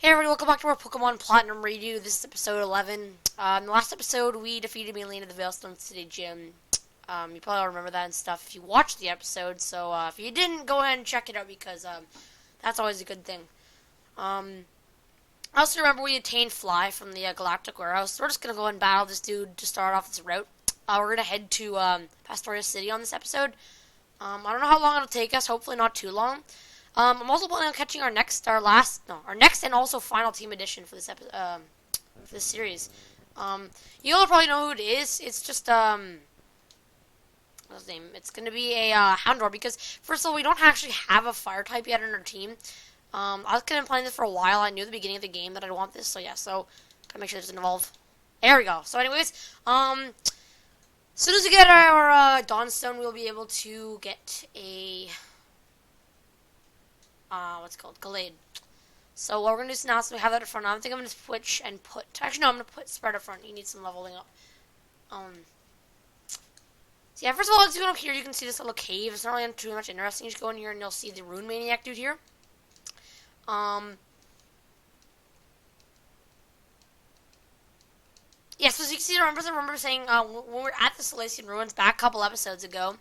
Hey everybody, welcome back to our Pokemon Platinum Redo. This is episode 11. In the last episode, we defeated Maylene at the Veilstone City Gym. You probably all remember that and stuff if you watched the episode, so if you didn't, go ahead and check it out because that's always a good thing. I also remember we attained Fly from the Galactic Warehouse, so we're just going to go and battle this dude to start off this route. We're going to head to Astoria City on this episode. I don't know how long it'll take us, hopefully not too long. I'm also planning on catching our next and also final team edition for this for this series. You all probably know who it is. It's just what's his name? It's gonna be a Houndoom because first of all, we don't actually have a fire type yet in our team. I was gonna play this for a while. I knew at the beginning of the game that I'd want this, so yeah. So gotta make sure this doesn't evolve. There we go. So anyways, as soon as we get our Dawnstone, we'll be able to get a what's it called? Gallade. So what we're going to do now, so we have that up front. I think I'm going to switch and put... Actually, no, I'm going to put Spread up front. He needs some leveling up. So yeah, first of all, let's go up here. You can see this little cave. It's not really too much interesting. You just go in here and you'll see the Rune Maniac dude here. Yeah, so as you can see, I remember saying, when we were at the Celestian Ruins back a couple episodes ago,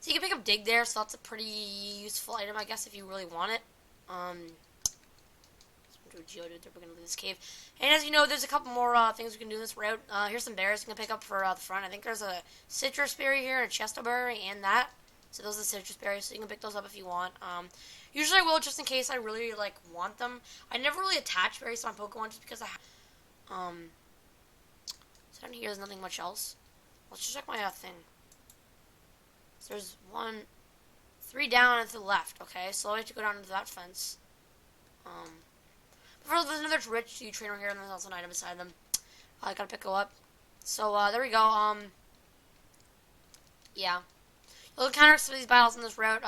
so you can pick up Dig there, so that's a pretty useful item, I guess, if you really want it. Do a Geodude there, we're going to leave this cave. And as you know, there's a couple more things we can do in this route. Here's some berries we can pick up for the front. I think there's a citrus berry here, a chesto berry, and that. So those are the citrus berries, so you can pick those up if you want. Usually I will, just in case I really, want them. I never really attach berries to my Pokemon just because so down here there's nothing much else. Let's just check my thing. So there's 3 down and to the left, okay? So I have to go down into that fence. There's another rich trainer here, and there's also an item beside them. I gotta pick up. So, there we go, yeah. You'll encounter some of these battles in this route,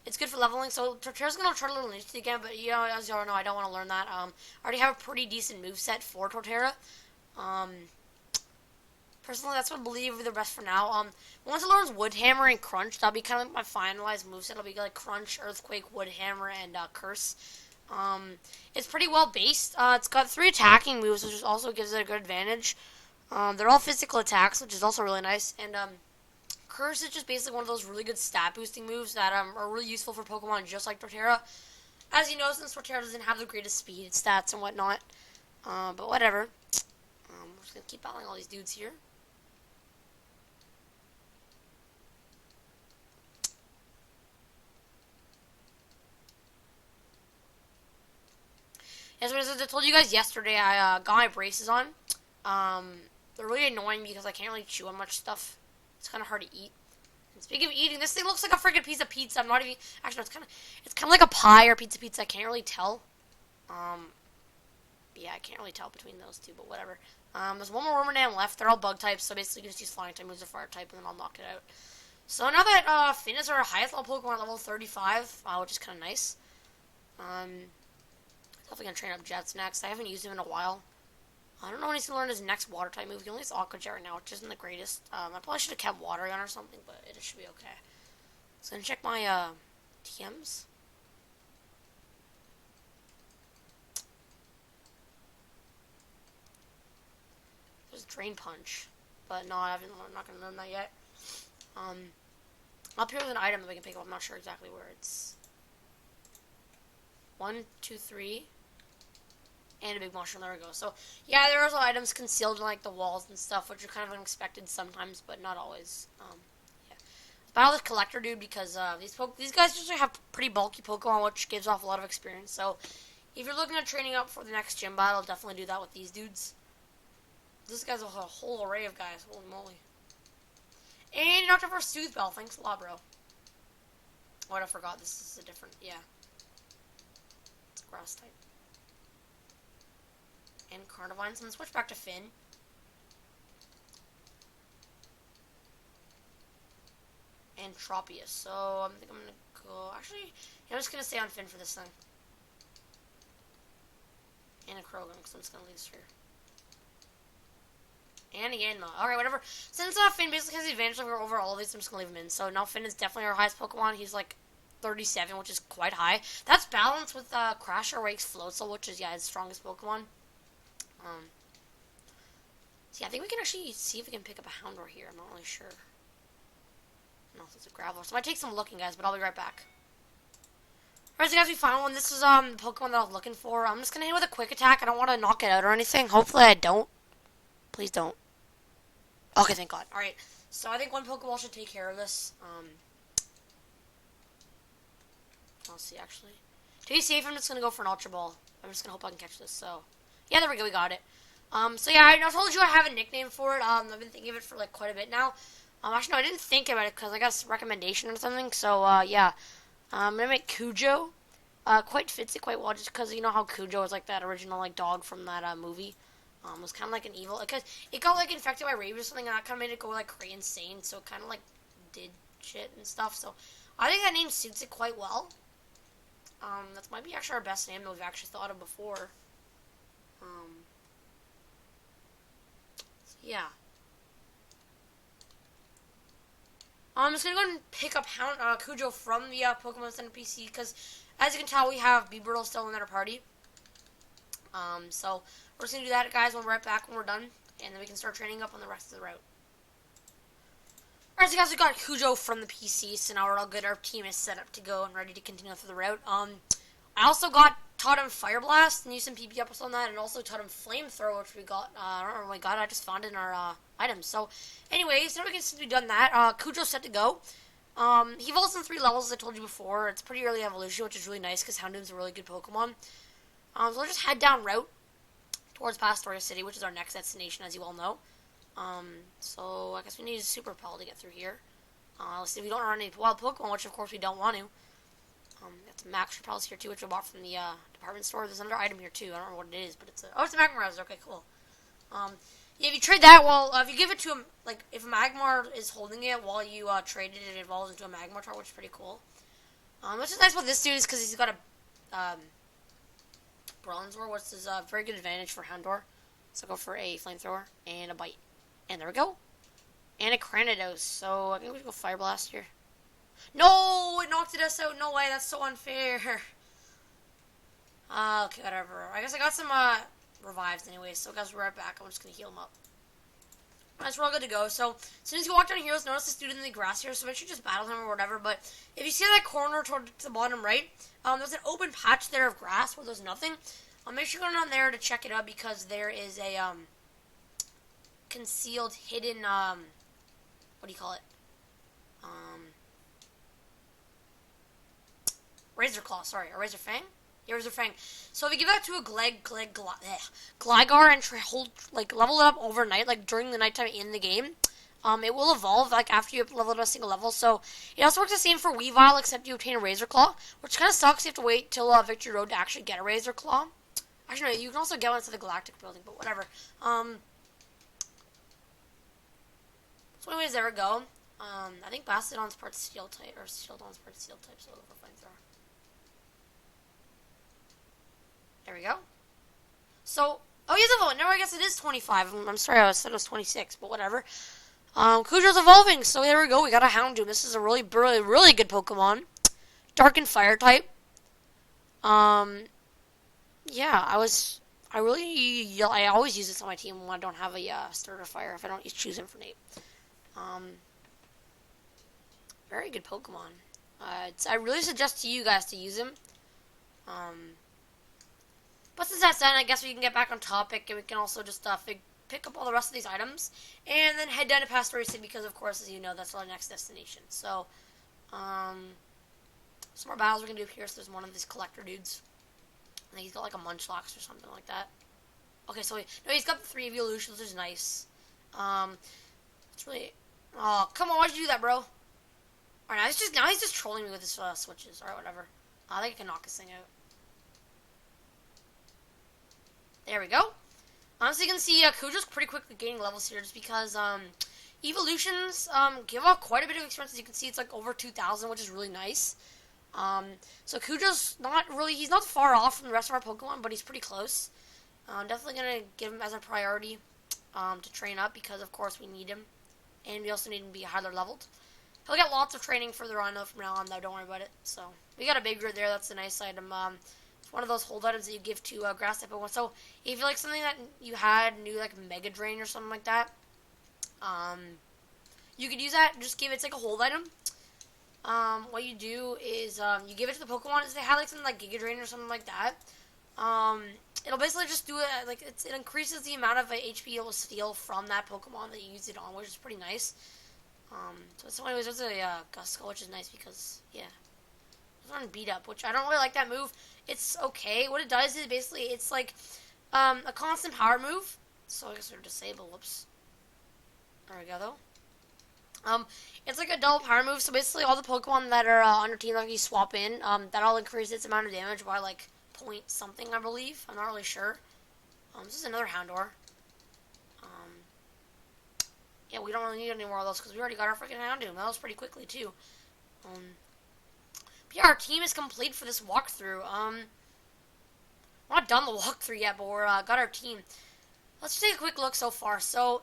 it's good for leveling, so Torterra's gonna try a little niche again, but, you know, as you all know, I don't want to learn that. I already have a pretty decent moveset for Torterra. Personally, that's what I believe will be the best for now. Once it learns Wood Hammer and Crunch, that'll be kind of like my finalized moveset. It'll be like Crunch, Earthquake, Wood Hammer, and Curse. It's pretty well based. It's got 3 attacking moves, which also gives it a good advantage. They're all physical attacks, which is also really nice. And Curse is just basically one of those really good stat boosting moves that are really useful for Pokemon just like Torterra. As you know, since Torterra doesn't have the greatest speed stats and whatnot. But whatever. We're just going to keep battling all these dudes here. As I told you guys yesterday, I got my braces on. They're really annoying because I can't really chew on much stuff. It's kind of hard to eat. And speaking of eating, this thing looks like a freaking piece of pizza. I'm not even... Actually, no, it's kind of like a pie or pizza. I can't really tell. Yeah, I can't really tell between those two, but whatever. There's one more Wormadam left. They're all bug types, so basically you just use flying type moves or fire type, and then I'll knock it out. So now that Finn is our highest level Pokemon at level 35, which is kind of nice. Definitely gonna train up Jets next. I haven't used him in a while. I don't know when he's gonna learn his next water type move. He only has Aqua Jet right now, which isn't the greatest. I probably should have kept Water Gun or something, but it should be okay. So I'm gonna check my TMs. There's Drain Punch, but no, I'm not gonna learn that yet. Up here there's an item that we can pick up. I'm not sure exactly where it's. 1, 2, 3. And a big mushroom, there we go. So, yeah, there are also items concealed in, the walls and stuff, which are kind of unexpected sometimes, but not always. Yeah. Battle this collector dude because, these guys usually have pretty bulky Pokemon, which gives off a lot of experience. So, if you're looking at training up for the next gym battle, definitely do that with these dudes. This guy's a whole array of guys, holy moly. And you knocked over Soothe Bell, thanks a lot, bro. Oh, I forgot, this is a different, yeah. It's grass type. And Carnivine, so I'm gonna switch back to Finn. And Tropius, so I think I'm gonna go, actually, I'm just gonna stay on Finn for this thing. And a Krogan, because I'm just gonna leave this here. And again, alright, whatever. Since Finn basically has the advantage over all of these, I'm just gonna leave him in. So now Finn is definitely our highest Pokemon. He's like 37, which is quite high. That's balanced with Crasher Wake's Floatzel, which is, yeah, his strongest Pokemon. So yeah, I think we can actually see if we can pick up a Houndour here. I'm not really sure. No, it's a Graveler. So I might take some looking, guys, but I'll be right back. Alright, so guys, we found one. This is the Pokemon that I was looking for. I'm just gonna hit it with a quick attack. I don't want to knock it out or anything. Hopefully I don't. Please don't. Okay, thank God. Alright, so I think one Pokeball should take care of this. I'll see, actually. To be safe, I'm just gonna go for an Ultra Ball. I'm just gonna hope I can catch this, so. Yeah, there we go, we got it. So yeah, I told you I have a nickname for it. I've been thinking of it for, like, quite a bit now. Actually, no, I didn't think about it because I got a recommendation or something, so, yeah. I'm gonna make Cujo. Quite fits it quite well, just because you know how Cujo is, like, that original, like, dog from that, movie. It was kind of like an evil, because it got, like, infected by rabies or something, and that kind of made it go, like, crazy insane, so it kind of, like, did shit and stuff, so I think that name suits it quite well. That might be actually our best name that we've actually thought of before. So yeah. I'm just going to go ahead and pick up Cujo from the Pokemon Center PC, because as you can tell, we have Beebrill still in our party. So we're just going to do that, guys, when we're right back when we're done, and then we can start training up on the rest of the route. Alright, so guys, we got Cujo from the PC, so now we're all good. Our team is set up to go and ready to continue through the route. I also taught him Fire Blast and used some PP ups on that, and also taught him Flamethrower, which we got. I don't know where we got it. I just found it in our items. So, anyways, now we can since we've done that, Cujo's set to go. He evolves in 3 levels, as I told you before. It's pretty early evolution, which is really nice because Houndoom's a really good Pokemon. So we'll just head down route towards Astoria City, which is our next destination, as you all know. So I guess we need a Super Pal to get through here. Let's see if we don't run any wild Pokemon, which of course we don't want to. Got some Max Repels here too, which I bought from the department store. There's another item here too. I don't know what it is, but it's it's a Magmar. Okay, cool. Yeah, if you trade that, well, if you give it to him, like if a Magmar is holding it while you trade it, it evolves into a Magmar, which is pretty cool. What's just nice about this dude is because he's got a Bronzor, which is a very good advantage for Houndour. So go for a Flamethrower and a Bite. And there we go. And a Cranidos. So I think we should go Fire Blast here. No! It knocked us out. No way. That's so unfair. Okay, whatever. I guess I got some revives anyway. So guys, we're right back. I'm just going to heal him up. Alright, so we're all good to go. So as soon as you walk down here, you'll notice this dude in the grass here. So make sure you just battle him or whatever. But if you see that corner towards the bottom right, there's an open patch there of grass where there's nothing. I'll make sure you go down there to check it out because there is a concealed, hidden, what do you call it? Razor Claw, sorry, a Razor Fang? Yeah, Razor Fang. So if you give that to a Gligar and level it up overnight, like during the nighttime in the game, it will evolve, like, after you level it a single level. So it also works the same for Weavile, except you obtain a Razor Claw, which kind of sucks. You have to wait till Victory Road to actually get a Razor Claw. Actually, no, you can also get one into the Galactic Building, but whatever. So anyways, there we go. I think Bastiodon's part Steel type, or Shieldon's part Steel type, so I'll go for Flamethrower. There we go. So, oh, he's evolving. No, I guess it is 25. I'm sorry, I said it was 26, but whatever. Cujo's evolving, so there we go. We got a Houndoom. This is a really, really, really good Pokemon. Dark and Fire type. Yeah, I always use this on my team when I don't have a starter fire, if I don't choose Infernape. Very good Pokemon. I really suggest to you guys to use him. But since that's done, I guess we can get back on topic, and we can also just pick up all the rest of these items, and then head down to Astoria City, because of course, as you know, that's our next destination. So, some more battles we're going to do here. So there's one of these collector dudes. I think he's got like a Munchlax or something like that. Okay, so he's got the 3 evolutions, which is nice. It's really... Oh, come on, why'd you do that, bro? Alright, now he's just trolling me with his switches. Alright, whatever. I think I can knock this thing out. There we go. So you can see Cujo's pretty quickly gaining levels here just because evolutions give up quite a bit of experience. As you can see, it's like over 2,000, which is really nice. So Cujo's he's not far off from the rest of our Pokemon, but he's pretty close. Definitely going to give him as a priority to train up because, of course, we need him. And we also need him to be higher leveled. He'll get lots of training further on, though, from now on, though. Don't worry about it. So, we got a big root there. That's a nice item. It's one of those hold items that you give to grass type one. So, if you like something that you had new, like Mega Drain or something like that, you could use that. Just give it. It's like a hold item. What you do is you give it to the Pokemon. If they have like something like Giga Drain or something like that, it'll basically just do it. Like it increases the amount of HP it will steal from that Pokemon that you use it on, which is pretty nice. So anyways, there's a Guskull, which is nice because yeah, it's on beat up, which I don't really like that move. It's okay. What it does is basically it's like a constant power move. So I guess we're disable. Whoops. There we go though. It's like a double power move, so basically all the Pokemon that are on your team, like you swap in, that'll increase its amount of damage by like point something, I believe. I'm not really sure. This is another Houndour. Yeah, we don't really need any more of those because we already got our freaking Houndoom. That was pretty quickly too. But yeah, our team is complete for this walkthrough. We're not done the walkthrough yet, but we're got our team. Let's just take a quick look so far. So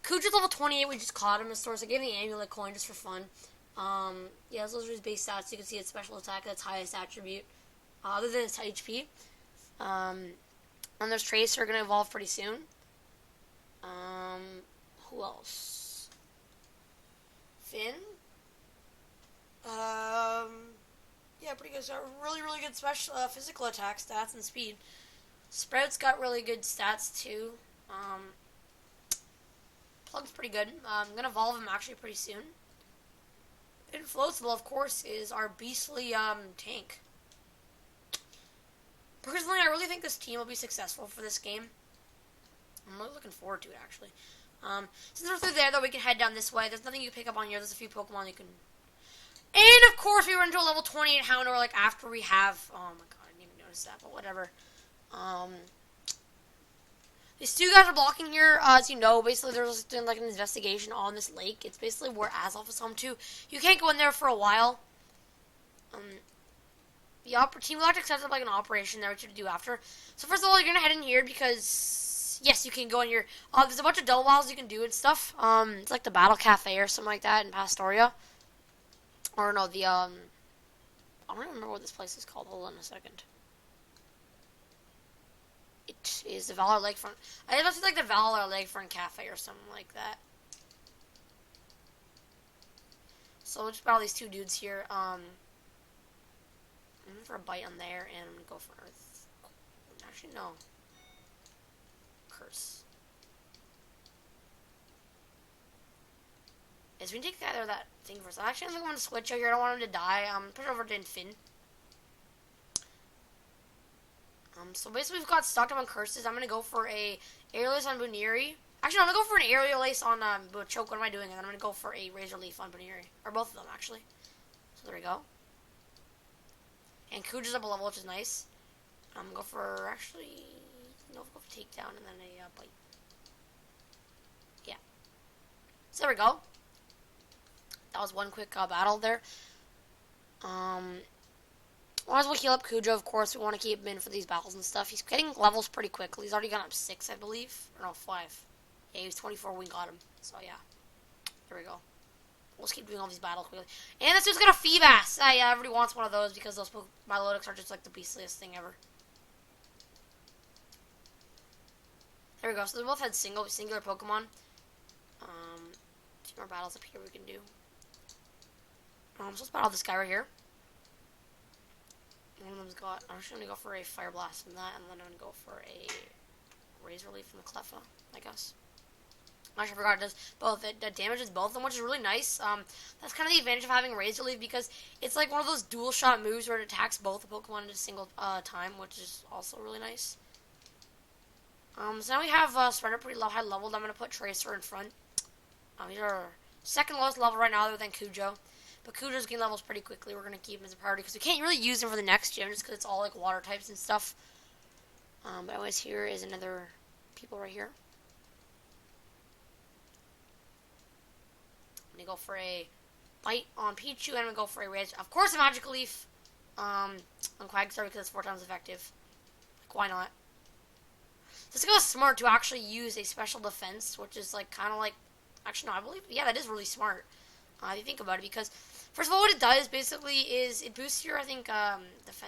Cujo's level 28, we just caught him in the store, so I gave him the amulet coin just for fun. Yeah, those are his base stats. You can see his special attack, that's highest attribute, other than his HP. And there's Tracer, going to evolve pretty soon. Who else? Finn? Yeah, pretty good. So really, really good special physical attack stats and speed. Sprout's got really good stats, too. Plug's pretty good. I'm going to evolve him actually pretty soon. Infloatable, of course, is our beastly tank. Personally, I really think this team will be successful for this game. I'm really looking forward to it, actually. Since we're through there, though, we can head down this way. There's nothing you can pick up on here. There's a few Pokemon you can... And, of course, we were into a level 28 Houndour, like, after we have... Oh, my god, I didn't even notice that, but whatever. These two guys are blocking here, as you know. Basically, they're just doing, like, an investigation on this lake. It's basically where Azoth is home to. You can't go in there for a while. The team will have to set up, like, an operation there, which you do after. So, first of all, you're going to head in here because, yes, you can go in here. There's a bunch of double battles you can do and stuff. It's like the Battle Cafe or something like that in Pastoria. Or, no, I don't remember what this place is called. Hold on a second. It is the Valor Lakefront. I think it's like the Valor Lakefront Cafe or something like that. So we'll just battle these two dudes here. I'm going for a bite on there, and I'm going to go for Earth. Actually, no. Curse. Yes, we can take that thing first. Actually, I think I'm going to switch out here. I don't want him to die. Put it over to Finn. So basically we've got stocked up on curses. I'm going to go for a aerial ace on Buniri. Actually, no, I'm going to go for an aerial ace on Choke. What am I doing? And then I'm going to go for a Razor Leaf on Buniri. Or both of them, actually. So there we go. And Cujo's up a level, which is nice. I'm going to go for, actually, no, go for Takedown and then a Bite. Yeah. So there we go. That was one quick battle there. Might as well heal up Cujo, of course. We want to keep him in for these battles and stuff. He's getting levels pretty quickly. He's already gone up 6, I believe. Or no, 5. Yeah, he was 24 when we got him. So, yeah. Here we go. We'll just keep doing all these battles quickly. And this dude's got a Feebas. Yeah, everybody wants one of those because those Milotics are just like the beastliest thing ever. There we go. So they both had singular Pokemon. 2 more battles up here we can do. So let's battle this guy right here. One of them's got... I'm just going to go for a Fire Blast from that, and then I'm going to go for a Razor Leaf from the Cleffa, I guess. Actually, I forgot it does both. It damages both of them, which is really nice. That's kind of the advantage of having Razor Leaf, because it's like one of those dual-shot moves where it attacks both the Pokemon at a single time, which is also really nice. So now we have Spreader pretty high leveled. I'm going to put Tracer in front. He's our second lowest level right now, other than Cujo. But Cujo's gain levels pretty quickly. We're going to keep him as a priority because we can't really use him for the next gym just because it's all like water types and stuff. But anyways, here is another people right here. I'm going to go for a Bite on Pichu, and I'm going to go for a Razor. Of course, a Magical Leaf on Quagstar because it's 4 times effective. Like, why not? This guy was smart to actually use a special defense, which is like kind of like... Actually, no, I believe... Yeah, that is really smart. If you think about it, because first of all, what it does basically is it boosts your, I think,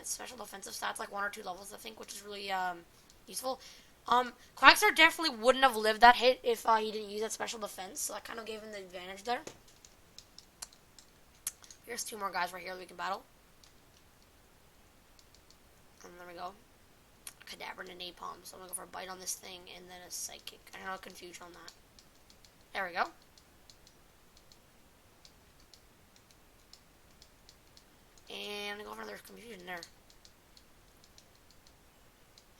special defensive stats like 1 or 2 levels, I think, which is really useful. Quagstar definitely wouldn't have lived that hit if he didn't use that special defense, so that kind of gave him the advantage there. Here's 2 more guys right here that we can battle. And there we go. Cadaver and a napalm. So I'm going to go for a bite on this thing and then a psychic. I don't know, confusion on that. There we go. And I'm going to go for another confusion there.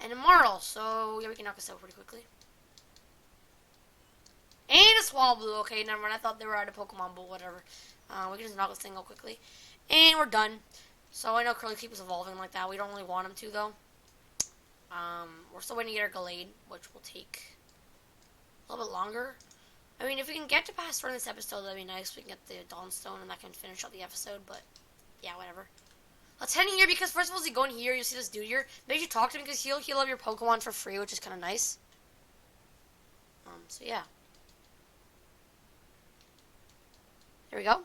And a Marl. So yeah, we can knock this out pretty quickly. And a Swablu. Okay, never mind. I thought they were out of Pokemon, but whatever. We can just knock this thing out quickly. And we're done. So I know Curly keeps evolving like that. We don't really want him to, though. We're still waiting to get our Gallade, which will take a little bit longer. I mean, if we can get to Pastoria in this episode, that'd be nice. We can get the Dawnstone, and that can finish up the episode, but yeah, whatever. Let's head in here, because first of all, as you go in here, you'll see this dude here. Make sure you talk to him, because he'll heal up your Pokemon for free, which is kind of nice. So yeah. There we go.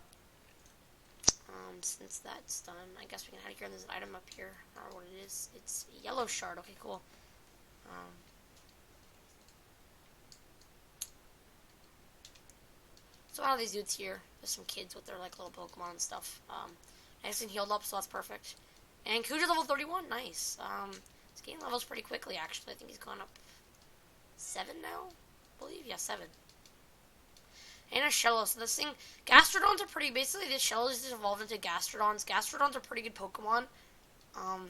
Since that's done, I guess we can head here, and there's an item up here. I don't know what it is. It's a yellow shard. Okay, cool. So out of these dudes here, there's some kids with their like little Pokemon and stuff. Nice and healed up, so that's perfect. And Cujo level 31, nice. His game levels pretty quickly, actually. I think he's gone up 7 now, I believe. Yeah, 7. And a Shello. So this thing, Gastrodons are pretty, basically the Shellos just evolved into Gastrodons. Gastrodons are pretty good Pokemon. There's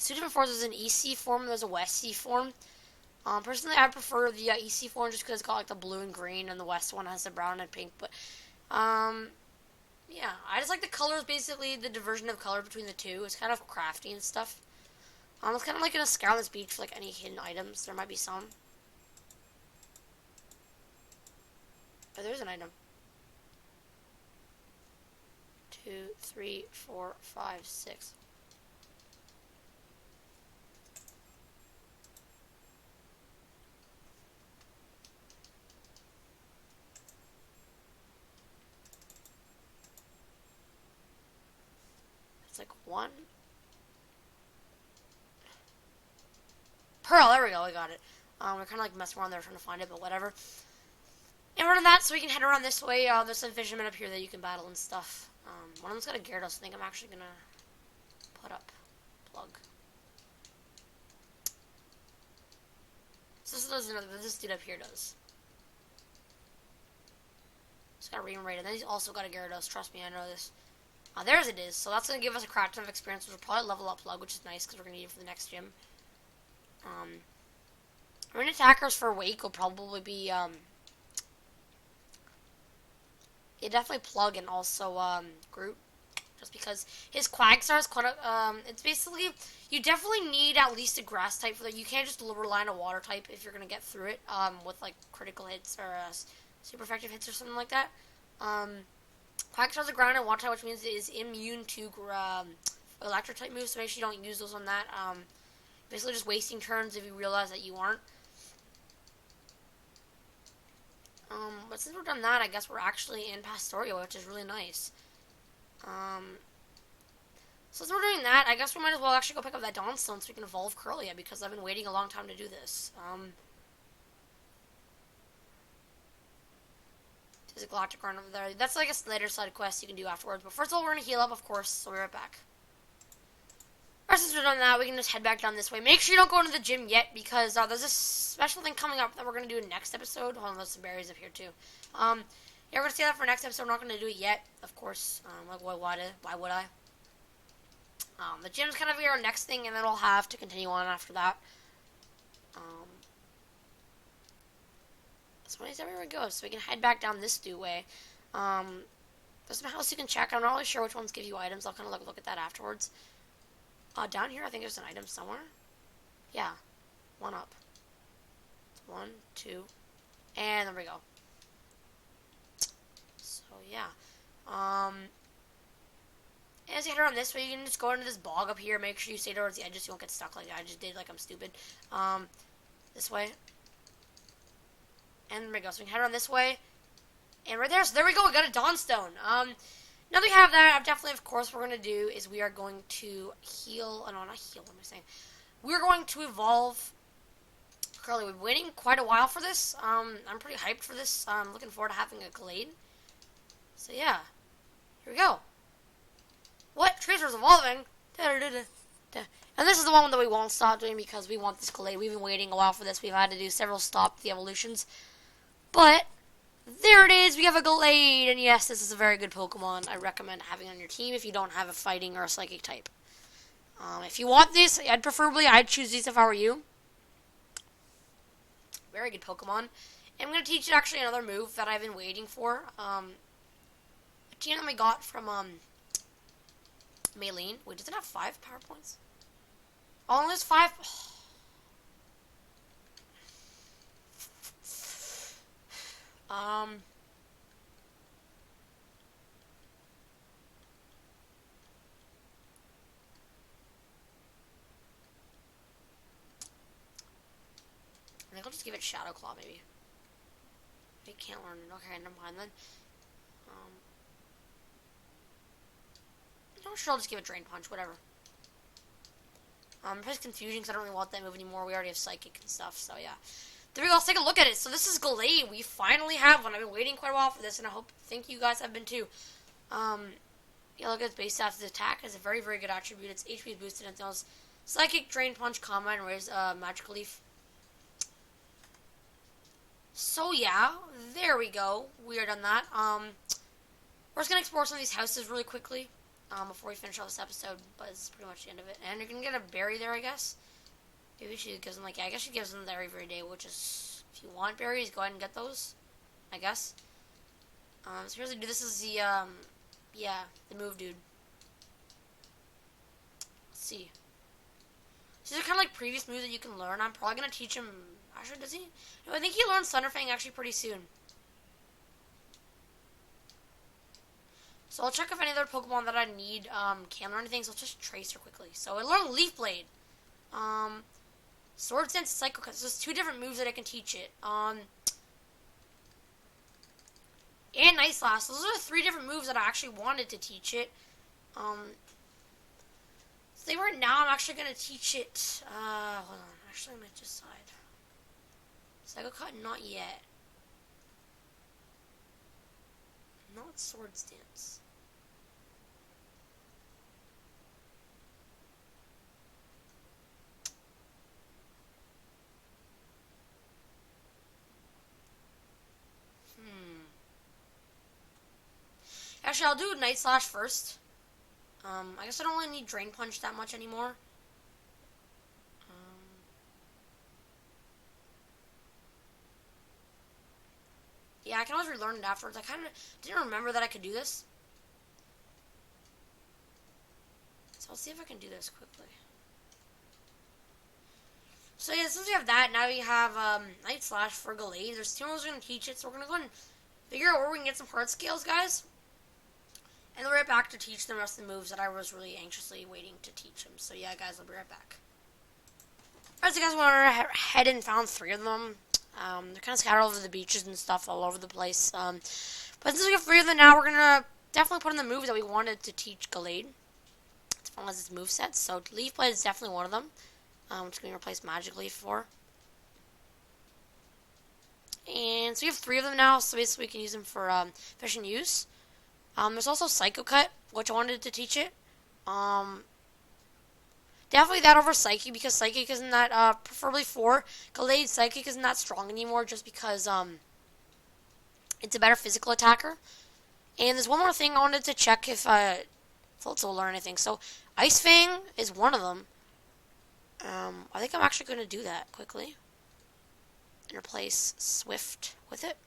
2 different forms. There's an EC form, there's a West Sea form. Personally, I prefer the EC form just because it's got like the blue and green, and the West one has the brown and pink. But, yeah, I just like the colors, basically, the diversion of color between the two. It's kind of crafty and stuff. It's kind of like in a scout on this beach for like any hidden items. There might be some. Oh, there's an item. 2, 3, 4, 5, 6. It's like 1. Pearl, there we go, we got it. We're kind of like messing around there trying to find it, but whatever. And we're done that, so we can head around this way. There's some fishermen up here that you can battle and stuff. One of them's got a Gyarados. I think I'm actually gonna put up plug. So this does another. This dude up here does. He's got a Ream Raid, and then he's also got a Gyarados. Trust me, I know this. There's it is. So that's gonna give us a crap ton of experience, which will probably level up plug, which is nice because we're gonna need it for the next gym. Marine attackers for Wake will probably be yeah, definitely Plug and also Groot, just because his Quagstar is quite a, it's basically, you definitely need at least a grass type for that. You can't just rely on a water type if you're going to get through it, with like critical hits or super effective hits or something like that. Quagstar's a ground and water type, which means it is immune to electric type moves, so make sure you don't use those on that. Basically just wasting turns if you realize that you aren't. But since we're done that, I guess we're actually in Pastoria, which is really nice. So since we're doing that, I guess we might as well actually go pick up that Dawnstone so we can evolve Curlia, because I've been waiting a long time to do this. There's a Galactic Run over there. That's like a later side quest you can do afterwards. But first of all, we're going to heal up, of course, so we'll be right back. Alright, since we're done that, we can just head back down this way. Make sure you don't go into the gym yet, because there's this special thing coming up that we're going to do in next episode. Hold on, there's some berries up here, too. Yeah, we're going to see that for next episode. We're not going to do it yet, of course. Like, why would I? The gym's kind of our next thing, and then we'll have to continue on after that. So anyways, everywhere we go, so we can head back down this way. There's some houses you can check. I'm not really sure which ones give you items. I'll kind of look at that afterwards. Down here, I think there's an item somewhere. Yeah, 1 up. 1, 2, and there we go. So yeah, as you head around this way, you can just go into this bog up here. Make sure you stay towards the edges so you won't get stuck like I just did, like I'm stupid. This way, and there we go. So we can head around this way, And right there, so there we go. We got a Dawnstone. Now that we have that, definitely, of course, what we're going to do is we are going to heal. Oh, no, not heal. What am I saying? We're going to evolve. Curly, we've been waiting quite a while for this. I'm pretty hyped for this. I'm looking forward to having a Glade. So, yeah. Here we go. What? Tracer's evolving? And this is the one that we won't stop doing because we want this Glade. We've been waiting a while for this. We've had to do several stop the evolutions. But there it is. We have a Glade. And yes, this is a very good Pokemon. I recommend having on your team if you don't have a fighting or a psychic type. If you want this, I'd choose these if I were you. Very good Pokemon. And I'm going to teach you actually another move that I've been waiting for. A team that I got from Maylene. Wait, does it have 5 power points? Oh, there's 5. I think I'll just give it Shadow Claw, maybe. It can't learn it. Okay, never mind then. I'm sure I'll just give it Drain Punch, whatever. It's confusing because I don't really want that move anymore. We already have Psychic and stuff, so yeah. There we go. Let's take a look at it. So this is Glade. We finally have one. I've been waiting quite a while for this, and I think you guys have been too. Yeah, look at its base stats. Its attack is a very, very good attribute. Its HP is boosted, and it knows Psychic, Drain Punch, Combat, and raise Magical Leaf. So yeah, there we go. We are done that. We're just gonna explore some of these houses really quickly. Before we finish off this episode, but it's pretty much the end of it. And you're gonna get a berry there, I guess. Maybe she gives them, I guess she gives them there every day, which is, if you want berries, go ahead and get those, I guess. So here's this is the, yeah, the move, dude. Let's see. So these are kind of like previous moves that you can learn. I'm probably gonna teach him, actually, does he? No, I think he learns Thunderfang actually pretty soon. So I'll check if any other Pokemon that I need can learn anything, so I'll just Tracer quickly. So I learned Leaf Blade. Sword Dance, Psycho Cut. So there's 2 different moves that I can teach it. And Night Slash. So those are the 3 different moves that I actually wanted to teach it. So they were now. I'm actually going to teach it. Hold on. Actually, I might decide. Psycho Cut, not yet. Not Sword Stance. Actually, I'll do Night Slash first. I guess I don't really need Drain Punch that much anymore. Yeah, I can always relearn it afterwards. I kind of didn't remember that I could do this. So I'll see if I can do this quickly. So yeah, since we have that, now we have Night Slash for Glade. There's 2 moves we're going to teach it, so we're going to go ahead and figure out where we can get some heart scales, guys. And then we're right back to teach the rest of the moves that I was really anxiously waiting to teach them. So yeah, guys, I'll be right back. Alright, so guys, we went ahead and found 3 of them. They're kind of scattered over the beaches and stuff all over the place. But since we have 3 of them now, we're going to definitely put in the moves that we wanted to teach Glade. As far as its moveset. So Leaf Blade is definitely one of them. Which is going to replace Magic Leaf for. And so we have 3 of them now, so basically we can use them for efficient use. There's also Psycho Cut, which I wanted to teach it. Definitely that over Psychic, because Psychic isn't that, preferably for Glade, Psychic isn't that strong anymore, just because, it's a better physical attacker. And there's one more thing I wanted to check if Floatzel will learn anything. So, Ice Fang is one of them. I think I'm actually going to do that quickly. And replace Swift with it.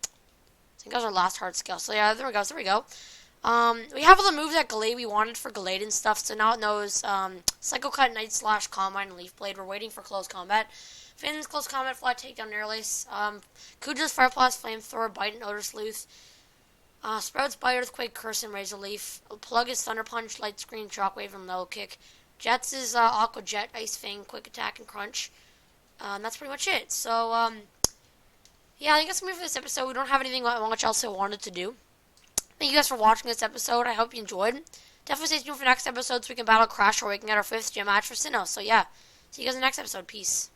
I think that was our last hard skill. So yeah, there we go. So there we go. We have all the moves that Glade we wanted for Glade and stuff. So now it knows Psycho Cut, Night Slash, Combine, and Leaf Blade. We're waiting for Close Combat. Finn's Close Combat, Fly Takedown, Air Lace. Cujo's Fire Blast, Flamethrower, Bite, and Odor Sleuth. Sprout's Bite, Earthquake, Curse, and Razor Leaf. Plug is Thunder Punch, Light Screen, Shockwave, and Mellow Kick. Jets is Aqua Jet, Ice Fang, Quick Attack, and Crunch. And that's pretty much it. So, yeah, I think that's going to be for this episode. We don't have anything much else I wanted to do. Thank you guys for watching this episode. I hope you enjoyed. Definitely stay tuned for next episode so we can battle Crash or we can get our 5th gym match for Sinnoh. So yeah, see you guys in the next episode. Peace.